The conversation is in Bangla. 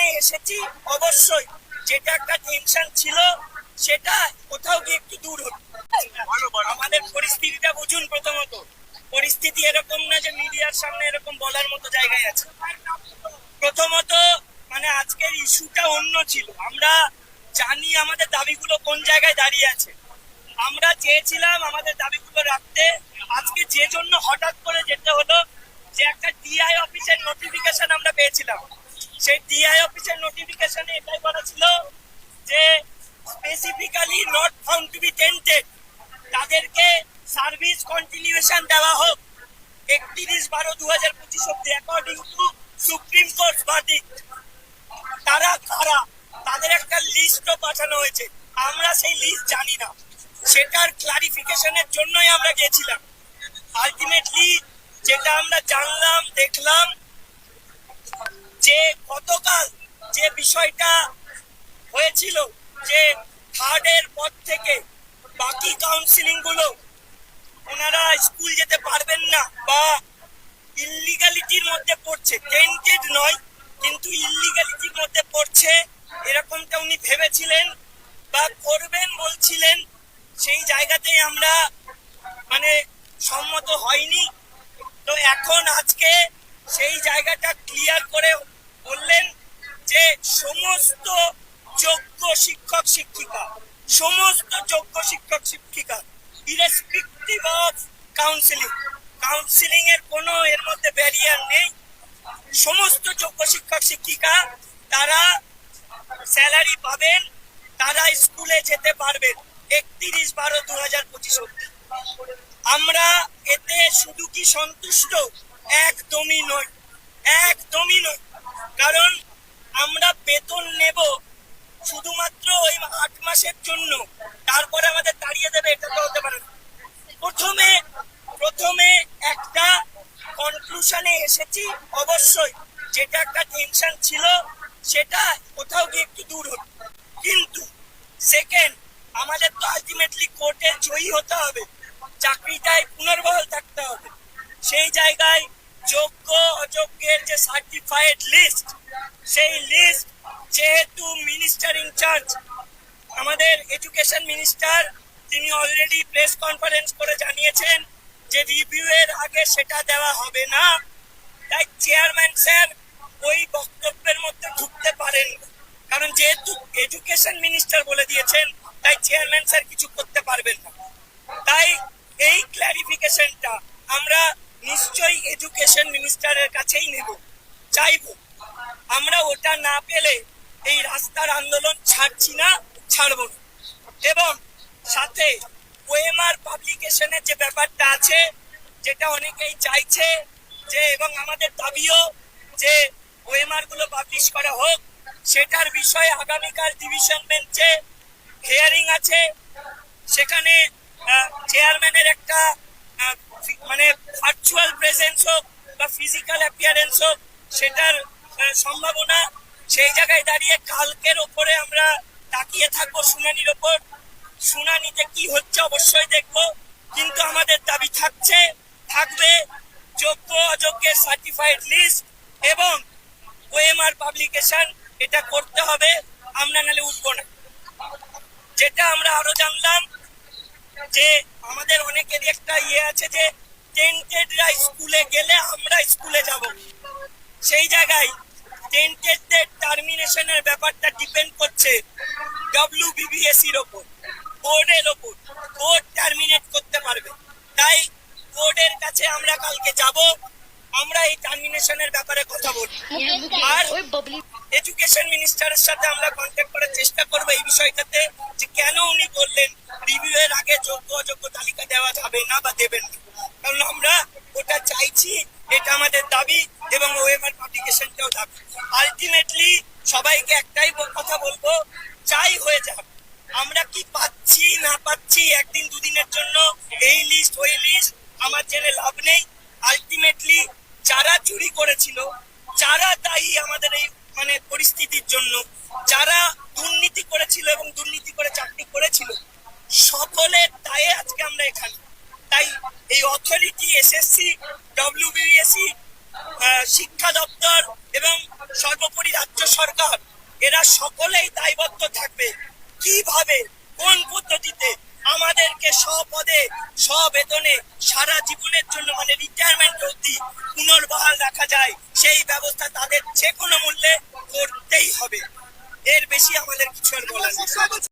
কনক্লুশনে এসেছি অবশ্যই, যেটা একটা টেনশন ছিল সেটা কোথাও গিয়ে একটু দূর হলো। আমাদের পরিস্থিতিটা বুঝুন। প্রথমত পরিস্থিতি এরকম না যে মিডিয়ার সামনে এরকম বলার মতো জায়গায় আছে। প্রথমত মানে আজকের ইস্যুটা অন্য ছিল। আমরা জানি আমাদের দাবিগুলো কোন জায়গায় দাঁড়িয়ে আছে। আমরা চেয়েছিলাম আমাদের দাবিগুলো রাখতে। আজকে যে জন্য হঠাৎ করে যেতে হলো, যে একটা ডিআই অফিসের নোটিফিকেশন আমরা পেয়েছিলাম। সেই ডিআই অফিসের নোটিফিকেশনে এটাই বলা ছিল যে specifically not found to be tainted, তাদেরকে সার্ভিস কন্টিনিউশন দেওয়া হোক 31/12/2025 অব্দি according to Supreme Court verdict. তারা কারা, তাদের একটা লিস্টও পাঠানো হয়েছে। আমরা সেই লিস্ট জানি না, সেটার ক্লারিফিকেশনের জন্যই আমরা গেছিলাম। আলটিমেটলি যেটা আমরা জানলাম, দেখলাম যে গতকাল যে বিষয়টা হয়েছিল, যে থার্ডের পর থেকে বাকি কাউন্সিলিং গুলো ওনারা স্কুল যেতে পারবেন না বা ইল্লিগালিটির মধ্যে পড়ছে, টেন্টেড নয় কিন্তু ইল্লিগালিটির মধ্যে পড়ছে, এরকমটা উনি ভেবেছিলেন বা করবেন বলছিলেন। সেই জায়গাতেই আমরা মানে সম্মত হয়নি। তো এখন আজকে সেই জায়গাটা ক্লিয়ার করে বললেন যে সমস্ত যোগ্য শিক্ষক শিক্ষিকা, সমস্ত যোগ্য শিক্ষক শিক্ষিকা ইরেসপেক্টিভ অফ কাউন্সিলিং এর কোনো এর মধ্যে ব্যারিয়ার নেই। সমস্ত যোগ্য শিক্ষক শিক্ষিকা তারা স্যালারি পাবেন, তারা স্কুলে যেতে পারবেন 31/12/2025 অব্দি। আমরা এতে শুধু কি সন্তুষ্ট? একদমই নয়, একদমই নয়। কারণ আমরা বেতন নেব শুধুমাত্র ওই 8 মাসের জন্য, তারপরে আমাদের তাড়িয়ে দেবে, এটা তো হতে পারে না। প্রথমে একটা কনক্লুশনে এসেছি অবশ্যই, যেটা একটা টেনশন ছিল সেটা কোথাও গিয়ে একটু দূর হলো। কিন্তু সেকেন্ড, আমাদের তো আলটিমেটলি কোর্টে জয়ী হতে হবে, চাকরিটায় পুনর্বহাল থাকতে হবে। সেই জায়গায় যোগ্য অযোগ্যের যে সার্টিফাইড লিস্ট, সেই লিস্ট যেহেতু মিনিস্টার ইনচার্জ আমাদের এডুকেশন মিনিস্টার, তিনি অলরেডি প্রেস কনফারেন্স করে জানিয়েছেন যে রিভিউ এর আগে সেটা দেওয়া হবে না। তাই চেয়ারম্যান স্যার ওই বক্তব্যের মধ্যে ঢুকতে পারেন, কারণ যেহেতু এডুকেশন মিনিস্টার বলে দিয়েছেন, তাই চেয়ারম্যান স্যার কিছু করতে পারবেন না। তাই এই ক্লারিফিকেশনটা আমরা নিশ্চয়ই এডুকেশন মিনিস্টারের কাছেই নেব, চাইব। আমরা ওটা না পেলে এই রাস্তার আন্দোলন ছাড়ছি না, ছাড়বো না। এবং সাথে ওএমআর পাবলিকেশনের যে ব্যাপারটা আছে, যেটা অনেকেই চাইছে যে, এবং আমাদের দাবিও যে ওএমআর গুলো পাবলিশ করা হোক, সেটার বিষয়ে আগামীকাল ডিভিশন বেঞ্চে হিয়ারিং আছে। সেখানে চেয়ারম্যানের একটা মানে ভার্চুয়াল প্রেজেন্স হোক বা ফিজিক্যাল অ্যাপিয়ারেন্স হোক, সেটার সম্ভাবনা। সেই জায়গায় দাঁড়িয়ে কালকের ওপরে আমরা তাকিয়ে থাকবো, শুনানির ওপর। শুনানিতে কি হচ্ছে অবশ্যই দেখবো, কিন্তু আমাদের দাবি থাকবে যোগ্য অযোগ্যের সার্টিফাইড লিস্ট এবং ওএমআর পাবলিকেশন, এটা করতে হবে। আমরা নালে উঠবো না। যেটা আমরা আরো জানলাম যে আমাদের অনেকেরই একটা আছে যে টেন্টেডরা স্কুলে গেলে আমরা স্কুলে যাব। সেই জায়গায় টেন্টেডদের টার্মিনেশনের ব্যাপারটা ডিপেন্ড করছে ডব্লিউবিবিএসির ওপর, বোর্ডের ওপর। বোর্ড টার্মিনেট করতে পারবে। তাই বোর্ডের কাছে আমরা কালকে যাব, আমরা এই টার্মিনেশনের ব্যাপারে কথা বলবো। আর এডুকেশন মিনিস্টারের সাথে আমরা কন্ট্যাক্ট করার চেষ্টা করবো এই বিষয়টাতে, যে কেন উনি বললেন রিভিউ এর আগে যোগ্য অযোগ্য তালিকা দেওয়া যাবে না বা দেবেন না। কারণ আমরা ওটা চাইছি, এটা আমাদের দাবি, এবং ওএমআর পাবলিকেশনটাও দাবি। আলটিমেটলি সবাইকে একটাই কথা বলবো, চাই হয়ে যাবে। আমরা কি পাচ্ছি না পাচ্ছি একদিন দুদিনের জন্য এই লিস্ট ওই লিস্ট আমার জেনে লাভ নেই। আলটিমেটলি যারা চুরি করেছিল, যারা দায়ী আমাদের এই মানে পরিস্থিতির জন্য, যারা দুর্নীতি করেছিল এবং দুর্নীতি করে চাকরি করেছিল, সকলের দায়ে আজকে আমরা এখানে। তাই এই অথরিটি, এসএসসি, ডব্লিউবিএসসি, শিক্ষা দপ্তর এবং সর্বোপরি রাজ্য সরকার, এরা সকলেই দায়বদ্ধ থাকবে কিভাবে কোন পদ্ধতিতে আমাদেরকে স্বপদে স্ববেতনে সারা জীবনের জন্য মানে রিটায়ারমেন্ট অবধি পুনর্বহাল রাখা যায়, সেই ব্যবস্থা তাদের যে কোনো মূল্যে করতেই হবে। এর বেশি আমাদের কিছু আর বলার নেই।